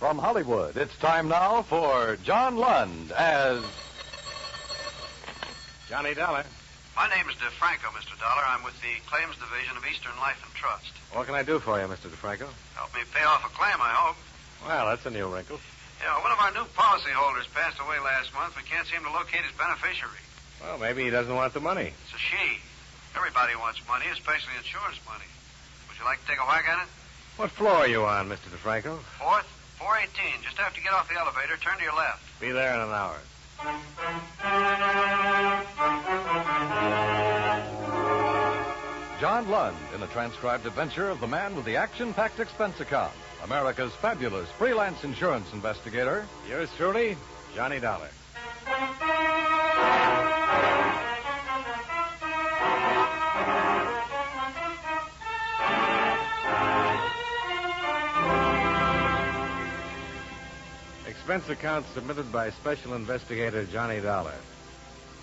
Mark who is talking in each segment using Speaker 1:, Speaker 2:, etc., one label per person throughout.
Speaker 1: From Hollywood, it's time now for John Lund as
Speaker 2: Johnny Dollar.
Speaker 3: My name is DeFranco, Mr. Dollar. I'm with the Claims Division of Eastern Life and Trust.
Speaker 2: What can I do for you, Mr. DeFranco?
Speaker 3: Help me pay off a claim, I hope.
Speaker 2: Well, that's a new wrinkle.
Speaker 3: Yeah, one of our new policyholders passed away last month. We can't seem to locate his beneficiary.
Speaker 2: Well, maybe he doesn't want the money.
Speaker 3: It's a she. Everybody wants money, especially insurance money. Would you like to take a whack at it?
Speaker 2: What floor are you on, Mr. DeFranco?
Speaker 3: 4th, 418. Just after you get off the elevator, turn to your left.
Speaker 2: Be there in an hour.
Speaker 1: John Lund in a transcribed adventure of the man with the action-packed expense account, America's fabulous freelance insurance investigator.
Speaker 2: Yours truly, Johnny Dollar. Expense account submitted by Special Investigator Johnny Dollar.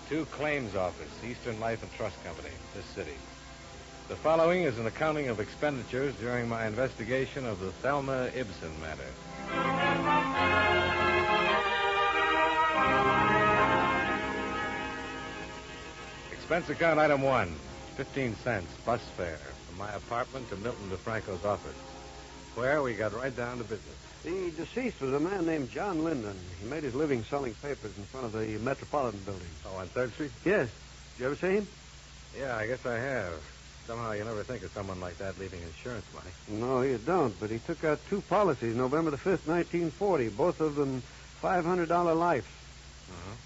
Speaker 2: To Claims Office, Eastern Life and Trust Company, this city. The following is an accounting of expenditures during my investigation of the Thelma Ibsen matter. Expense account item 1, 15 cents, bus fare, from my apartment to Milton DeFranco's office, where we got right down to business.
Speaker 4: The deceased was a man named John Linden. He made his living selling papers in front of the Metropolitan Building.
Speaker 2: Oh, on 3rd Street?
Speaker 4: Yes. Did you ever see him?
Speaker 2: Yeah, I guess I have. Somehow you never think of someone like that leaving insurance money.
Speaker 4: No, you don't. But he took out 2 policies November the 5th, 1940, both of them $500 life.
Speaker 2: Uh-huh.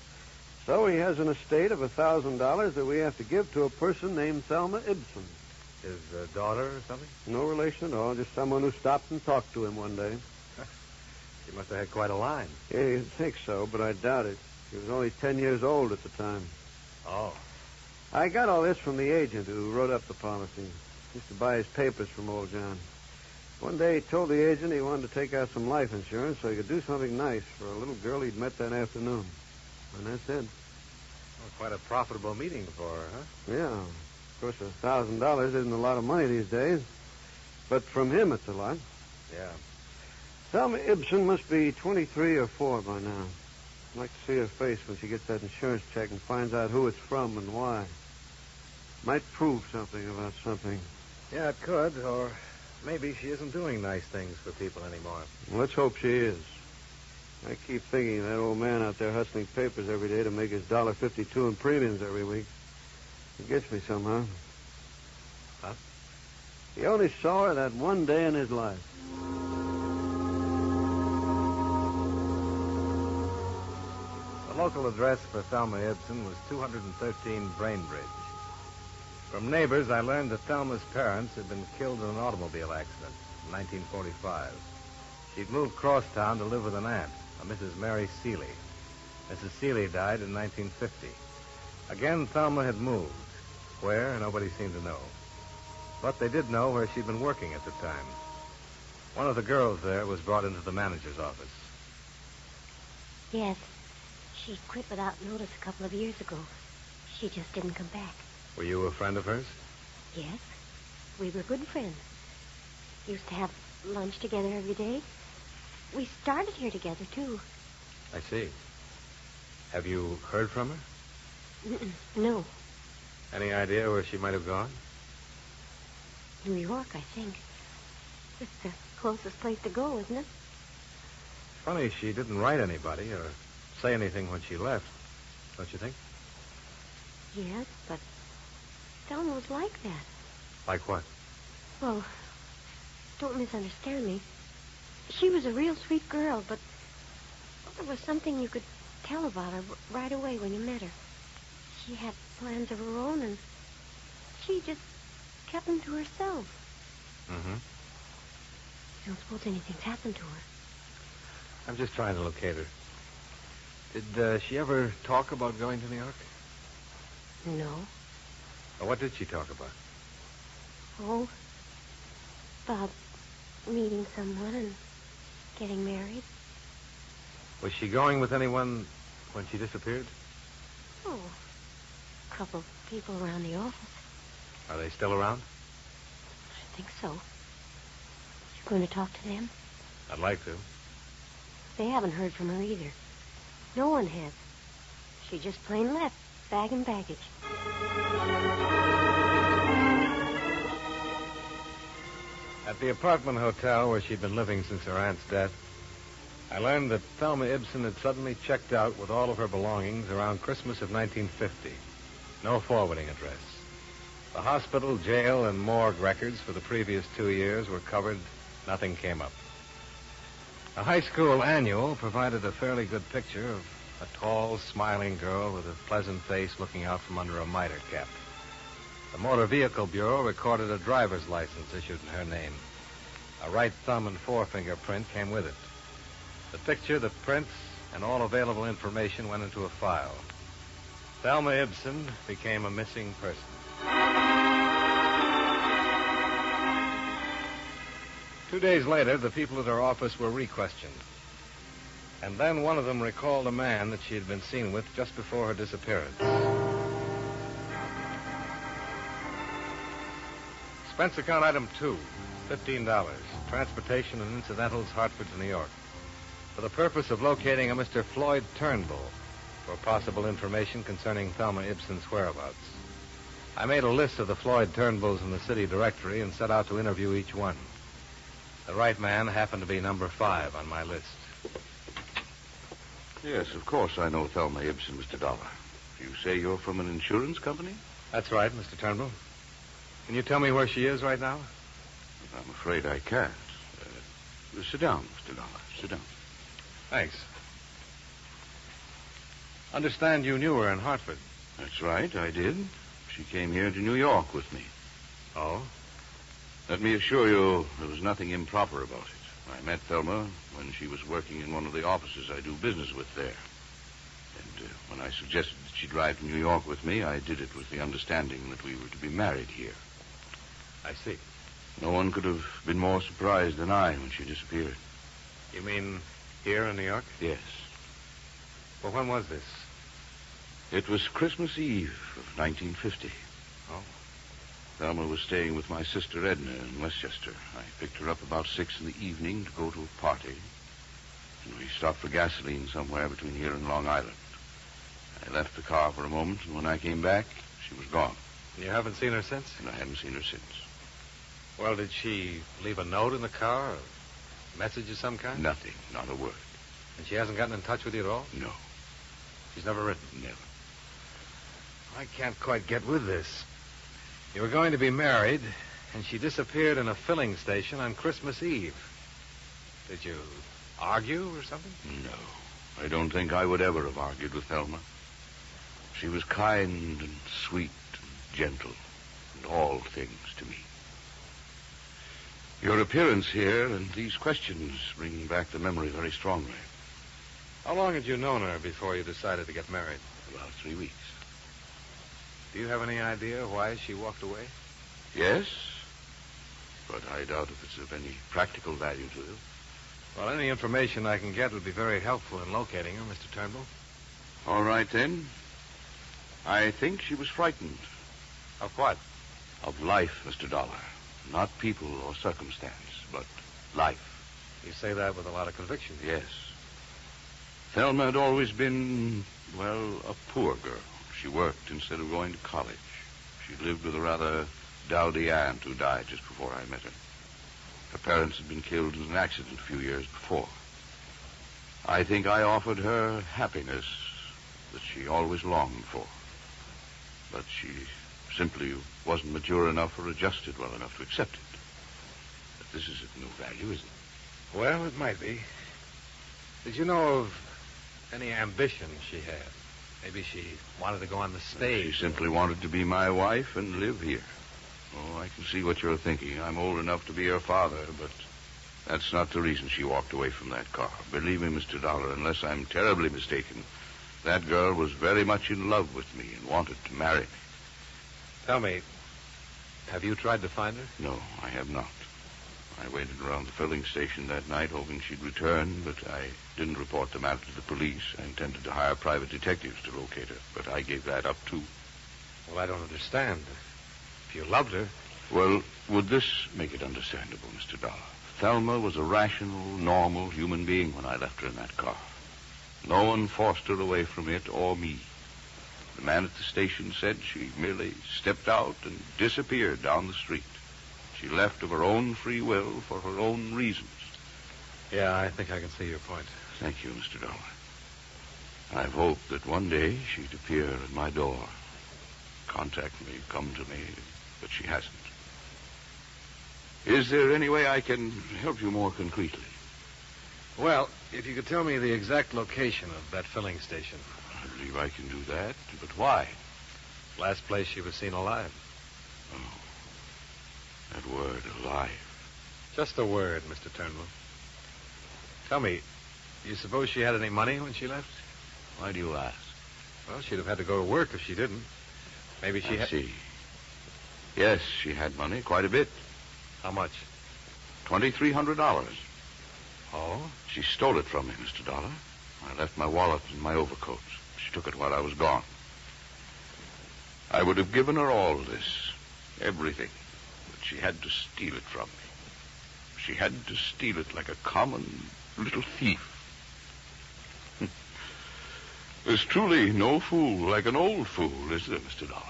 Speaker 4: So he has an estate of $1,000 that we have to give to a person named Thelma Ibsen.
Speaker 2: His daughter or something?
Speaker 4: No relation at all, just someone who stopped and talked to him one day.
Speaker 2: She must have had quite a line.
Speaker 4: Yeah, you'd think so, but I doubt it. She was only 10 years old at the time.
Speaker 2: Oh.
Speaker 4: I got all this from the agent who wrote up the policy. Used to buy his papers from old John. One day he told the agent he wanted to take out some life insurance so he could do something nice for a little girl he'd met that afternoon. And that's it.
Speaker 2: Well, quite a profitable meeting for her, huh?
Speaker 4: Yeah. Of course, $1,000 isn't a lot of money these days. But from him, it's a lot.
Speaker 2: Yeah.
Speaker 4: Thelma Ibsen must be 23 or 4 by now. I'd like to see her face when she gets that insurance check and finds out who it's from and why. Might prove something about something.
Speaker 2: Yeah, it could, or maybe she isn't doing nice things for people anymore.
Speaker 4: Well, let's hope she is. I keep thinking of that old man out there hustling papers every day to make his $1.52 in premiums every week. It gets me somehow.
Speaker 2: Huh?
Speaker 4: He only saw her that one day in his life.
Speaker 2: The local address for Thelma Ibsen was 213 Brainbridge. From neighbors, I learned that Thelma's parents had been killed in an automobile accident in 1945. She'd moved crosstown to live with an aunt, a Mrs. Mary Seeley. Mrs. Seeley died in 1950. Again, Thelma had moved. Where, nobody seemed to know. But they did know where she'd been working at the time. One of the girls there was brought into the manager's office.
Speaker 5: Yes. She quit without notice a couple of years ago. She just didn't come back.
Speaker 2: Were you a friend of hers?
Speaker 5: Yes. We were good friends. Used to have lunch together every day. We started here together, too.
Speaker 2: I see. Have you heard from her?
Speaker 5: No.
Speaker 2: Any idea where she might have gone?
Speaker 5: New York, I think. It's the closest place to go, isn't it?
Speaker 2: Funny she didn't write anybody or say anything when she left, don't you think?
Speaker 5: Yes, but Thelma was like that.
Speaker 2: Like what?
Speaker 5: Well, don't misunderstand me. She was a real sweet girl, but there was something you could tell about her right away when you met her. She had plans of her own, and she just kept them to herself.
Speaker 2: Mm-hmm.
Speaker 5: You don't suppose anything's happened to her?
Speaker 2: I'm just trying to locate her. Did she ever talk about going to New York?
Speaker 5: No.
Speaker 2: Or what did she talk about?
Speaker 5: Oh, about meeting someone and getting married.
Speaker 2: Was she going with anyone when she disappeared?
Speaker 5: Oh, a couple of people around the office.
Speaker 2: Are they still around?
Speaker 5: I think so. You going to talk to them?
Speaker 2: I'd like to.
Speaker 5: They haven't heard from her either. No one has. She just plain left, bag and baggage.
Speaker 2: At the apartment hotel where she'd been living since her aunt's death, I learned that Thelma Ibsen had suddenly checked out with all of her belongings around Christmas of 1950. No forwarding address. The hospital, jail, and morgue records for the previous 2 years were covered. Nothing came up. A high school annual provided a fairly good picture of a tall, smiling girl with a pleasant face looking out from under a miter cap. The Motor Vehicle Bureau recorded a driver's license issued in her name. A right thumb and forefinger print came with it. The picture, the prints, and all available information went into a file. Thelma Ibsen became a missing person. 2 days later, the people at her office were re-questioned. And then one of them recalled a man that she had been seen with just before her disappearance. Expense account item 2, $15. Transportation and incidentals, Hartford to New York. For the purpose of locating a Mr. Floyd Turnbull for possible information concerning Thelma Ibsen's whereabouts. I made a list of the Floyd Turnbulls in the city directory and set out to interview each one. The right man happened to be number 5 on my list.
Speaker 6: Yes, of course I know Thelma Ibsen, Mr. Dollar. You say you're from an insurance company?
Speaker 2: That's right, Mr. Turnbull. Can you tell me where she is right now?
Speaker 6: I'm afraid I can't. Sit down, Mr. Dollar. Sit down.
Speaker 2: Thanks. Understand you knew her in Hartford.
Speaker 6: That's right, I did. She came here to New York with me.
Speaker 2: Oh?
Speaker 6: Let me assure you there was nothing improper about it. I met Thelma when she was working in one of the offices I do business with there. And when I suggested that she drive to New York with me, I did it with the understanding that we were to be married here.
Speaker 2: I see.
Speaker 6: No one could have been more surprised than I when she disappeared.
Speaker 2: You mean here in New York?
Speaker 6: Yes.
Speaker 2: Well, when was this?
Speaker 6: It was Christmas Eve of 1950.
Speaker 2: Oh?
Speaker 6: Thelma was staying with my sister Edna in Westchester. I picked her up about 6 in the evening to go to a party. And we stopped for gasoline somewhere between here and Long Island. I left the car for a moment, and when I came back, she was gone.
Speaker 2: You haven't seen her since?
Speaker 6: And I haven't seen her since.
Speaker 2: Well, did she leave a note in the car? A message of some kind?
Speaker 6: Nothing. Not a word.
Speaker 2: And she hasn't gotten in touch with you at all?
Speaker 6: No.
Speaker 2: She's never written?
Speaker 6: Never.
Speaker 2: I can't quite get with this. You were going to be married, and she disappeared in a filling station on Christmas Eve. Did you argue or something?
Speaker 6: No. I don't think I would ever have argued with Thelma. She was kind and sweet and gentle, and all things to me. Your appearance here and these questions bring back the memory very strongly.
Speaker 2: How long had you known her before you decided to get married?
Speaker 6: About 3 weeks.
Speaker 2: Do you have any idea why she walked away?
Speaker 6: Yes, but I doubt if it's of any practical value to you.
Speaker 2: Well, any information I can get would be very helpful in locating her, Mr. Turnbull.
Speaker 6: All right, then. I think she was frightened.
Speaker 2: Of what?
Speaker 6: Of life, Mr. Dollar. Not people or circumstance, but life.
Speaker 2: You say that with a lot of conviction.
Speaker 6: Yes. Thelma had always been, well, a poor girl. She worked instead of going to college. She lived with a rather dowdy aunt who died just before I met her. Her parents had been killed in an accident a few years before. I think I offered her happiness that she always longed for. But she simply wasn't mature enough or adjusted well enough to accept it. But this is of no value, is it?
Speaker 2: Well, it might be. Did you know of any ambition she had? Maybe she wanted to go on the stage.
Speaker 6: She simply wanted to be my wife and live here. Oh, I can see what you're thinking. I'm old enough to be her father, but that's not the reason she walked away from that car. Believe me, Mr. Dollar, unless I'm terribly mistaken, that girl was very much in love with me and wanted to marry me.
Speaker 2: Tell me, have you tried to find her?
Speaker 6: No, I have not. I waited around the filling station that night hoping she'd return, but I didn't report the matter to the police. I intended to hire private detectives to locate her, but I gave that up, too.
Speaker 2: Well, I don't understand. If you loved her...
Speaker 6: Well, would this make it understandable, Mr. Dollar? Thelma was a rational, normal human being when I left her in that car. No one forced her away from it or me. The man at the station said she merely stepped out and disappeared down the street. She left of her own free will for her own reasons.
Speaker 2: Yeah, I think I can see your point.
Speaker 6: Thank you, Mr. Dollar. I've hoped that one day she'd appear at my door, contact me, come to me, but she hasn't. Is there any way I can help you more concretely?
Speaker 2: Well, if you could tell me the exact location of that filling station.
Speaker 6: I believe I can do that, but why?
Speaker 2: Last place she was seen alive.
Speaker 6: Oh, that word, alive.
Speaker 2: Just a word, Mr. Turnbull. Tell me, you suppose she had any money when she left?
Speaker 6: Why do you ask?
Speaker 2: Well, she'd have had to go to work if she didn't. Maybe she
Speaker 6: I see. Yes, she had money, quite a bit.
Speaker 2: How much?
Speaker 6: $2,300.
Speaker 2: Oh?
Speaker 6: She stole it from me, Mr. Dollar. I left my wallet in my overcoat. She took it while I was gone. I would have given her all this, everything, but she had to steal it from me. She had to steal it like a common little thief. There's truly no fool like an old fool, is there, Mr. Dollar?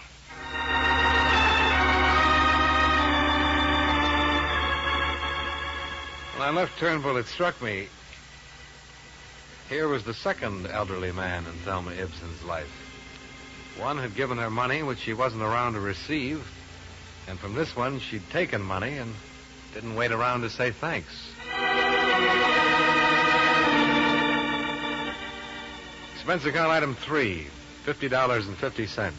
Speaker 2: When I left Turnbull, it struck me. Here was the second elderly man in Thelma Ibsen's life. One had given her money which she wasn't around to receive, and from this one she'd taken money and didn't wait around to say thanks. Expense account item 3, $50.50.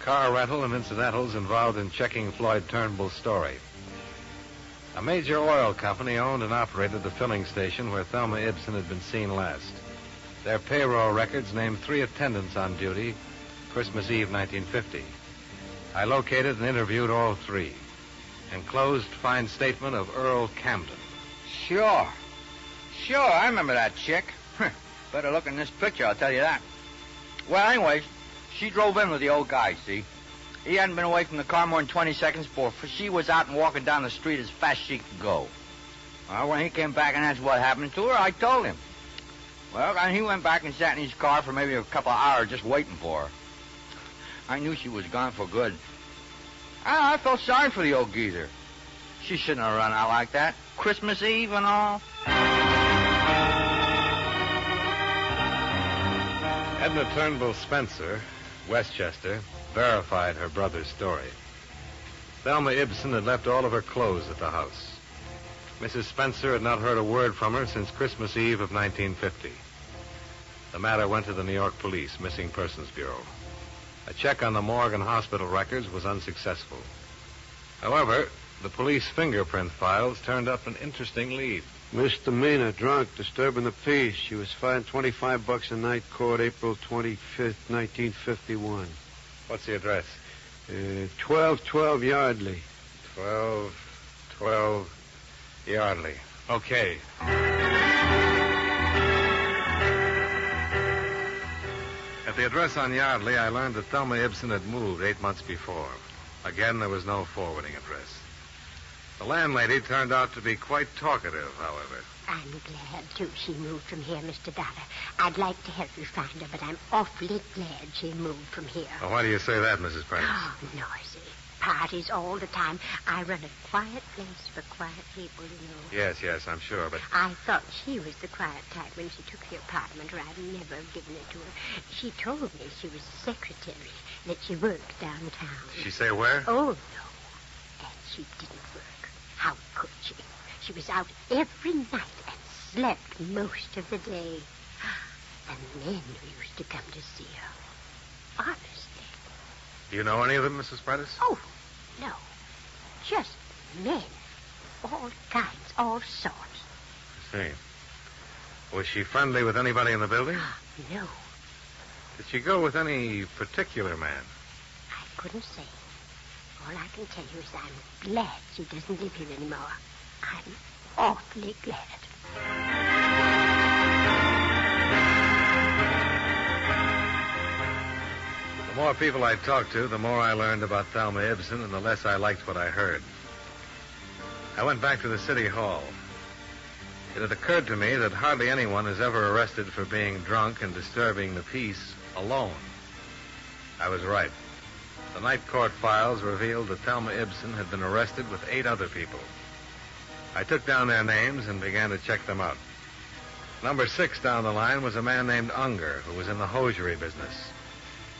Speaker 2: Car rental and incidentals involved in checking Floyd Turnbull's story. A major oil company owned and operated the filling station where Thelma Ibsen had been seen last. Their payroll records named 3 attendants on duty Christmas Eve, 1950. I located and interviewed all 3. Enclosed fine statement of Earl Camden.
Speaker 7: Sure, I remember that chick. Better look in this picture, I'll tell you that. Well, anyways, she drove in with the old guy, see? He hadn't been away from the car more than 20 seconds before she was out and walking down the street as fast as she could go. Well, when he came back and asked what happened to her, I told him. Well, and he went back and sat in his car for maybe a couple of hours just waiting for her. I knew she was gone for good. I felt sorry for the old geezer. She shouldn't have run out like that. Christmas Eve and all.
Speaker 2: Edna Turnbull Spencer, Westchester, verified her brother's story. Thelma Ibsen had left all of her clothes at the house. Mrs. Spencer had not heard a word from her since Christmas Eve of 1950. The matter went to the New York Police Missing Persons Bureau. A check on the morgue and hospital records was unsuccessful. However, the police fingerprint files turned up an interesting lead.
Speaker 4: Misdemeanor, drunk, disturbing the peace. She was fined $25 a night, court April 25th, 1951.
Speaker 2: What's the address?
Speaker 4: 1212 Yardley.
Speaker 2: 1212 Yardley. Okay. At the address on Yardley, I learned that Thelma Ibsen had moved 8 months before. Again, there was no forwarding address. The landlady turned out to be quite talkative, however.
Speaker 8: I'm glad, too, she moved from here, Mr. Dollar. I'd like to help you find her, but I'm awfully glad she moved from here.
Speaker 2: Well, why do you say that, Mrs. Prentice?
Speaker 8: Oh, noisy. Parties all the time. I run a quiet place for quiet people, you know.
Speaker 2: Yes, I'm sure, but...
Speaker 8: I thought she was the quiet type when she took the apartment, or I'd never have given it to her. She told me she was a secretary, that she worked downtown.
Speaker 2: Did she say where?
Speaker 8: Oh, no. And she didn't work. How could she? She was out every night and slept most of the day. And men used to come to see her. Honestly.
Speaker 2: Do you know any of them, Mrs. Prentice?
Speaker 8: Oh, no. Just men. All kinds, all sorts.
Speaker 2: I see. Was she friendly with anybody in the building?
Speaker 8: No.
Speaker 2: Did she go with any particular man?
Speaker 8: I couldn't say. All I can tell you is I'm glad she doesn't live here anymore. I'm awfully glad.
Speaker 2: The more people I talked to, the more I learned about Thelma Ibsen, and the less I liked what I heard. I went back to the city hall. It had occurred to me that hardly anyone is ever arrested for being drunk and disturbing the peace alone. I was right. The night court files revealed that Thelma Ibsen had been arrested with 8 other people. I took down their names and began to check them out. Number 6 down the line was a man named Unger, who was in the hosiery business.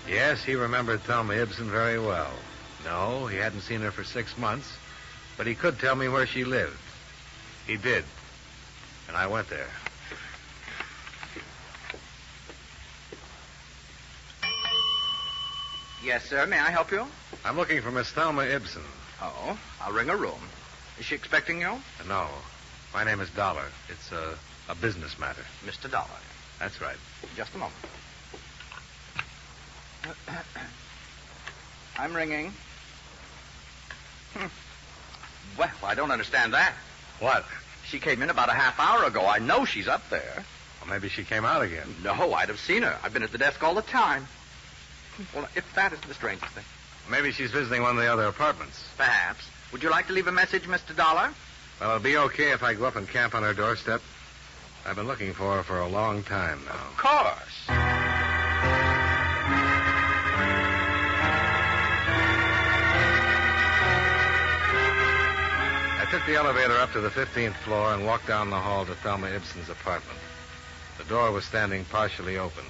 Speaker 2: Yes, he remembered Thelma Ibsen very well. No, he hadn't seen her for 6 months, but he could tell me where she lived. He did. And I went there.
Speaker 7: Yes, sir. May I help you?
Speaker 2: I'm looking for Miss Thelma Ibsen.
Speaker 7: Oh, I'll ring her room. Is she expecting you?
Speaker 2: No. My name is Dollar. It's a business matter.
Speaker 7: Mr. Dollar.
Speaker 2: That's right.
Speaker 7: Just a moment. I'm ringing. Well, I don't understand that.
Speaker 2: What?
Speaker 7: She came in about a half hour ago. I know she's up there.
Speaker 2: Well, maybe she came out again.
Speaker 7: No, I'd have seen her. I've been at the desk all the time. Well, if that isn't the strangest thing.
Speaker 2: Maybe she's visiting one of the other apartments.
Speaker 7: Perhaps. Would you like to leave a message, Mr. Dollar?
Speaker 2: Well, it'll be okay if I go up and camp on her doorstep. I've been looking for her for a long time now.
Speaker 7: Of course.
Speaker 2: I took the elevator up to the 15th floor and walked down the hall to Thelma Ibsen's apartment. The door was standing partially open.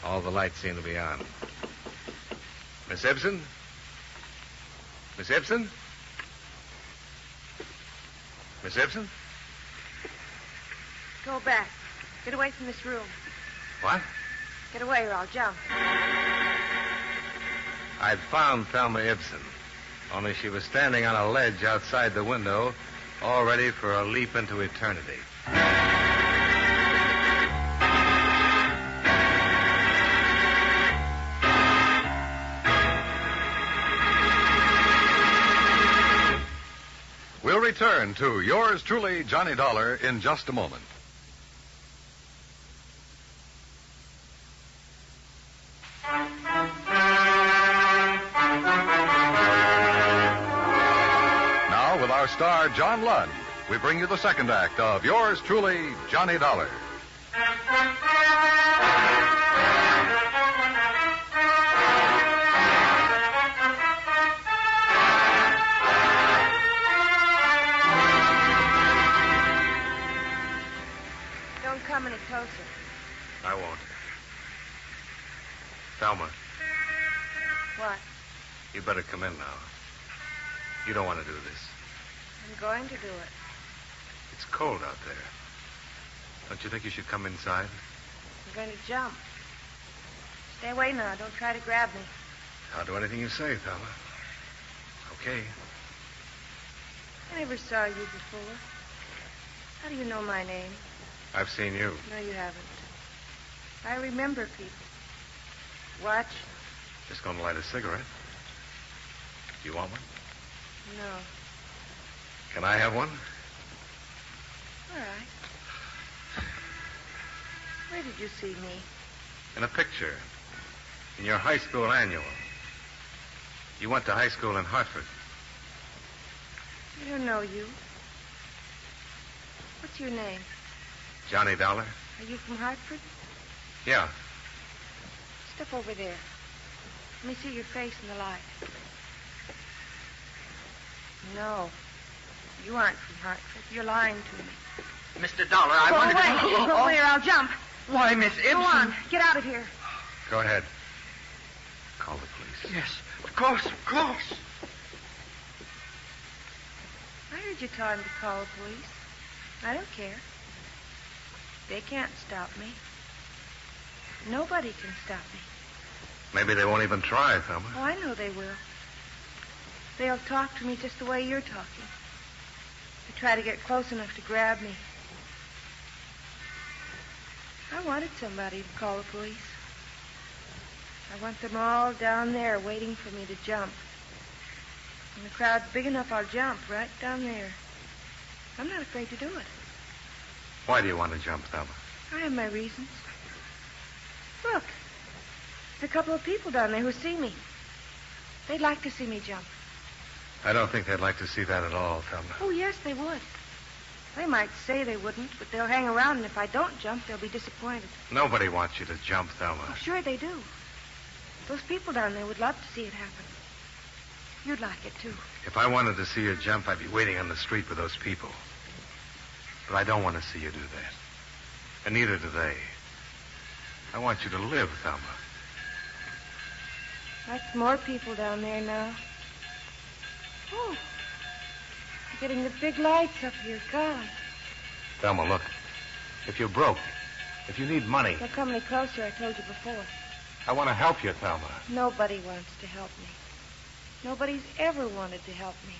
Speaker 2: All the lights seemed to be on. Miss Ibsen? Miss Ibsen? Miss Ibsen?
Speaker 9: Go back. Get away from this room.
Speaker 2: What?
Speaker 9: Get away or I'll jump.
Speaker 2: I'd found Thelma Ibsen, only she was standing on a ledge outside the window, all ready for a leap into eternity.
Speaker 1: We'll return to yours truly, Johnny Dollar, in just a moment. Now, with our star, John Lund, we bring you the second act of yours truly, Johnny Dollar.
Speaker 9: Come any closer.
Speaker 2: I won't. Thelma,
Speaker 9: What?
Speaker 2: you better come in now. You don't want to do this.
Speaker 9: I'm going to do it.
Speaker 2: It's cold out there. Don't you think you should come inside?
Speaker 9: I'm going to jump. Stay away now. Don't try to grab me.
Speaker 2: I'll do anything you say, Thelma. Okay.
Speaker 9: I never saw you before. How do you know my name?
Speaker 2: I've seen you.
Speaker 9: No, you haven't. I remember people. Watch.
Speaker 2: Just going to light a cigarette. Do you want one?
Speaker 9: No.
Speaker 2: Can I have one?
Speaker 9: All right. Where did you see me?
Speaker 2: In a picture. In your high school annual. You went to high school in Hartford.
Speaker 9: I don't know you. What's your name?
Speaker 2: Johnny Dollar?
Speaker 9: Are you from Hartford?
Speaker 2: Yeah.
Speaker 9: Step over there. Let me see your face in the light. No. You aren't from Hartford. You're lying to me.
Speaker 7: Mr. Dollar, I wanted to...
Speaker 9: Go away or I'll jump.
Speaker 7: Why, Miss Ibsen?
Speaker 9: Go on. Get out of here.
Speaker 2: Go ahead. Call the police.
Speaker 7: Yes, of course, of course.
Speaker 9: I heard you tell him to call the police. I don't care. They can't stop me. Nobody can stop me.
Speaker 2: Maybe they won't even try, Thelma.
Speaker 9: Oh, I know they will. They'll talk to me just the way you're talking. They try to get close enough to grab me. I wanted somebody to call the police. I want them all down there waiting for me to jump. When the crowd's big enough, I'll jump right down there. I'm not afraid to do it.
Speaker 2: Why do you want to jump, Thelma?
Speaker 9: I have my reasons. Look. There's a couple of people down there who see me. They'd like to see me jump.
Speaker 2: I don't think they'd like to see that at all, Thelma.
Speaker 9: Oh, yes, they would. They might say they wouldn't, but they'll hang around, and if I don't jump, they'll be disappointed.
Speaker 2: Nobody wants you to jump, Thelma.
Speaker 9: Oh, sure they do. Those people down there would love to see it happen. You'd like it, too.
Speaker 2: If I wanted to see you jump, I'd be waiting on the street with those people. But I don't want to see you do that. And neither do they. I want you to live, Thelma.
Speaker 9: That's more people down there now. Oh, you're getting the big lights up here. God.
Speaker 2: Thelma, look. If you're broke, if you need money...
Speaker 9: Don't come any closer, I told you before.
Speaker 2: I want to help you, Thelma.
Speaker 9: Nobody wants to help me. Nobody's ever wanted to help me.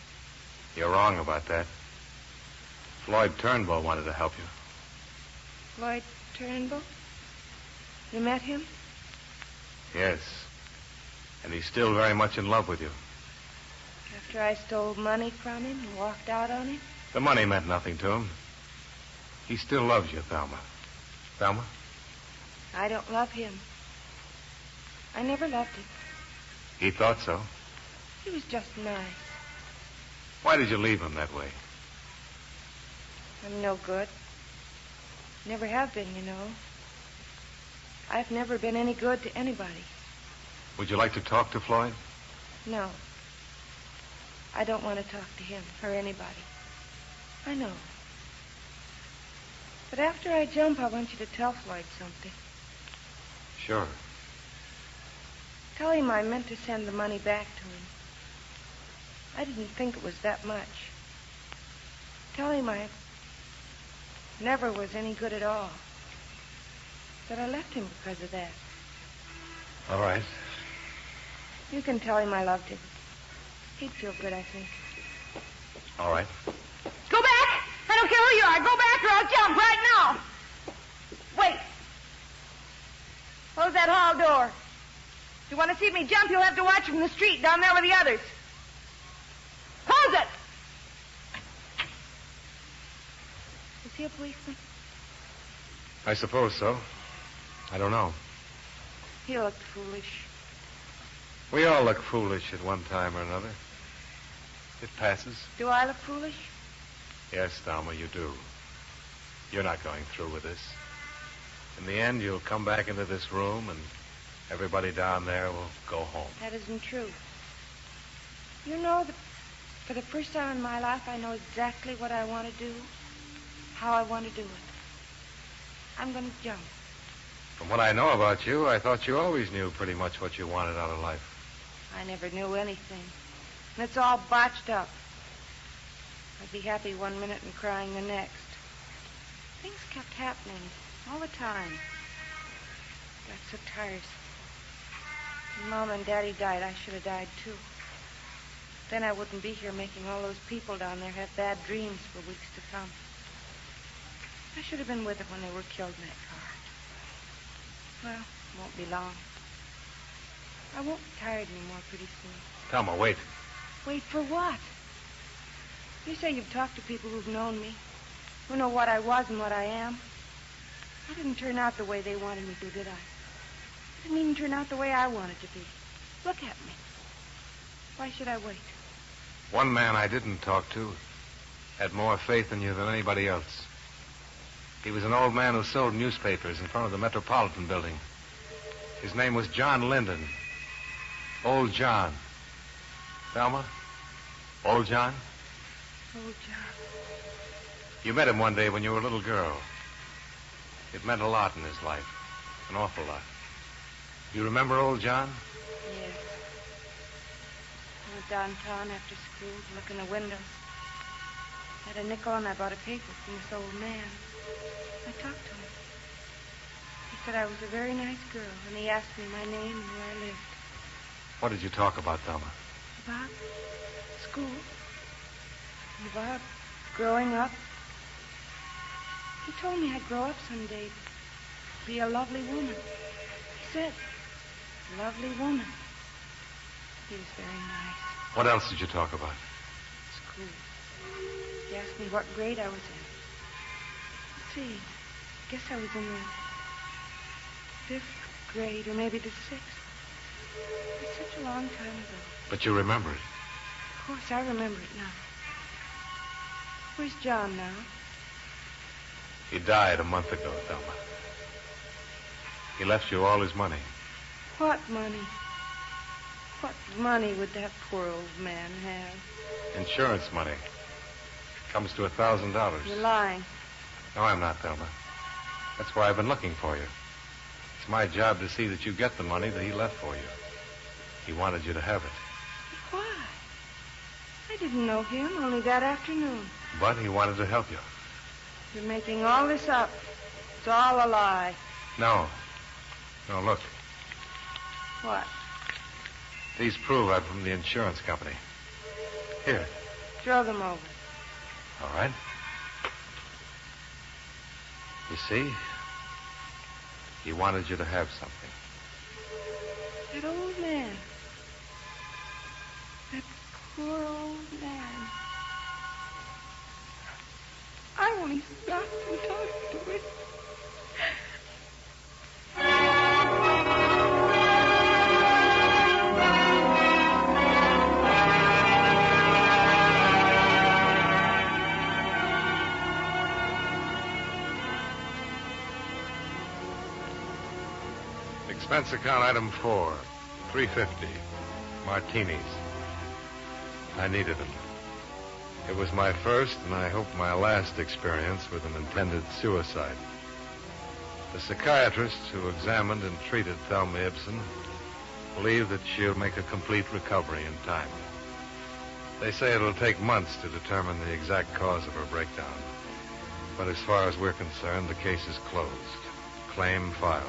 Speaker 2: You're wrong about that. Floyd Turnbull wanted to help you.
Speaker 9: Floyd Turnbull? You met him?
Speaker 2: Yes. And he's still very much in love with you.
Speaker 9: After I stole money from him and walked out on him?
Speaker 2: The money meant nothing to him. He still loves you, Thelma. Thelma?
Speaker 9: I don't love him. I never loved him.
Speaker 2: He thought so.
Speaker 9: He was just nice.
Speaker 2: Why did you leave him that way?
Speaker 9: I'm no good. Never have been, you know. I've never been any good to anybody.
Speaker 2: Would you like to talk to Floyd?
Speaker 9: No. I don't want to talk to him or anybody. I know. But after I jump, I want you to tell Floyd something.
Speaker 2: Sure.
Speaker 9: Tell him I meant to send the money back to him. I didn't think it was that much. Tell him I never was any good at all. That I left him because of that.
Speaker 2: All right.
Speaker 9: You can tell him I loved him. He'd feel good, I think.
Speaker 2: All right.
Speaker 9: Go back! I don't care who you are. Go back or I'll jump right now. Wait. Close that hall door. If you want to see me jump, you'll have to watch from the street down there with the others. Close it! Is he a policeman?
Speaker 2: I suppose so. I don't know.
Speaker 9: He looked foolish.
Speaker 2: We all look foolish at one time or another. It passes.
Speaker 9: Do I look foolish?
Speaker 2: Yes, Thelma, you do. You're not going through with this. In the end, you'll come back into this room and everybody down there will go home.
Speaker 9: That isn't true. You know that for the first time in my life, I know exactly what I want to do, how I want to do it. I'm going to jump.
Speaker 2: From what I know about you, I thought you always knew pretty much what you wanted out of life.
Speaker 9: I never knew anything. And it's all botched up. I'd be happy one minute and crying the next. Things kept happening all the time. Got so tiresome. When Mom and Daddy died, I should have died too. Then I wouldn't be here making all those people down there have bad dreams for weeks to come. I should have been with them when they were killed in that car. Well, it won't be long. I won't be tired anymore pretty soon.
Speaker 2: Thelma, wait.
Speaker 9: Wait for what? You say you've talked to people who've known me, who know what I was and what I am. I didn't turn out the way they wanted me to, did I? I didn't even turn out the way I wanted to be. Look at me. Why should I wait?
Speaker 2: One man I didn't talk to had more faith in you than anybody else. He was an old man who sold newspapers in front of the Metropolitan Building. His name was John Linden. Old John. Thelma? Old John?
Speaker 9: Old John.
Speaker 2: You met him one day when you were a little girl. It meant a lot in his life. An awful lot. Do you remember old John?
Speaker 9: Yes. I went downtown after school to look in the windows. I had a nickel and I bought a paper from this old man. I talked to him. He said I was a very nice girl, and he asked me my name and where I lived.
Speaker 2: What did you talk about, Thelma?
Speaker 9: About school. And about growing up. He told me I'd grow up someday to be a lovely woman. He said, lovely woman. He was very nice.
Speaker 2: What else did you talk about?
Speaker 9: School. He asked me what grade I was in. Let's see. I guess I was in the 5th grade or maybe the 6th. It's such a long time ago.
Speaker 2: But you remember it.
Speaker 9: Of course, I remember it now. Where's John now?
Speaker 2: He died a month ago, Thelma. He left you all his money.
Speaker 9: What money? What money would that poor old man have?
Speaker 2: Insurance money. Comes to $1,000.
Speaker 9: You're lying.
Speaker 2: No, I'm not, Thelma. That's why I've been looking for you. It's my job to see that you get the money that he left for you. He wanted you to have it.
Speaker 9: Why? I didn't know him only that afternoon.
Speaker 2: But he wanted to help you.
Speaker 9: You're making all this up. It's all a lie.
Speaker 2: No. No, look.
Speaker 9: What?
Speaker 2: These prove I'm from the insurance company. Here.
Speaker 9: Throw them over.
Speaker 2: All right. You see? He wanted you to have something.
Speaker 9: That old man. That poor old man. I only stopped and talked to him.
Speaker 2: Expense account item 4, $3.50. Martinis. I needed them. It was my first, and I hope my last, experience with an intended suicide. The psychiatrists who examined and treated Thelma Ibsen believe that she'll make a complete recovery in time. They say it'll take months to determine the exact cause of her breakdown. But as far as we're concerned, the case is closed. Claim filed.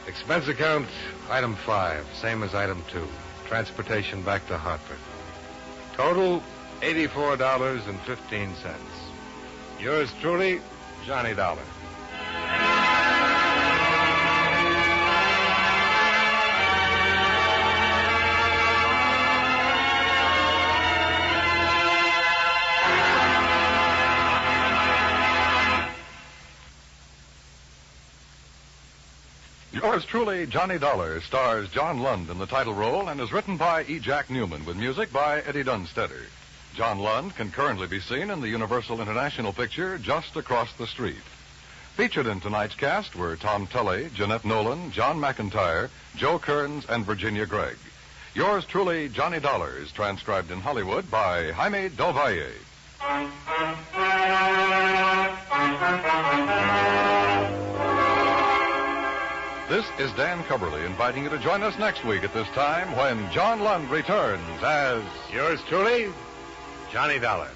Speaker 2: Expense account, item 5, same as item 2. Transportation back to Hartford. Total, $84.15. Yours truly, Johnny Dollar.
Speaker 1: Yours truly, Johnny Dollar, stars John Lund in the title role and is written by E. Jack Newman with music by Eddie Dunstetter. John Lund can currently be seen in the Universal International picture Just Across the Street. Featured in tonight's cast were Tom Tully, Jeanette Nolan, John McIntyre, Joe Kearns, and Virginia Gregg. Yours truly, Johnny Dollar, is transcribed in Hollywood by Jaime Del Valle. This is Dan Cubberly inviting you to join us next week at this time when John Lund returns as...
Speaker 2: Yours truly, Johnny Dollar.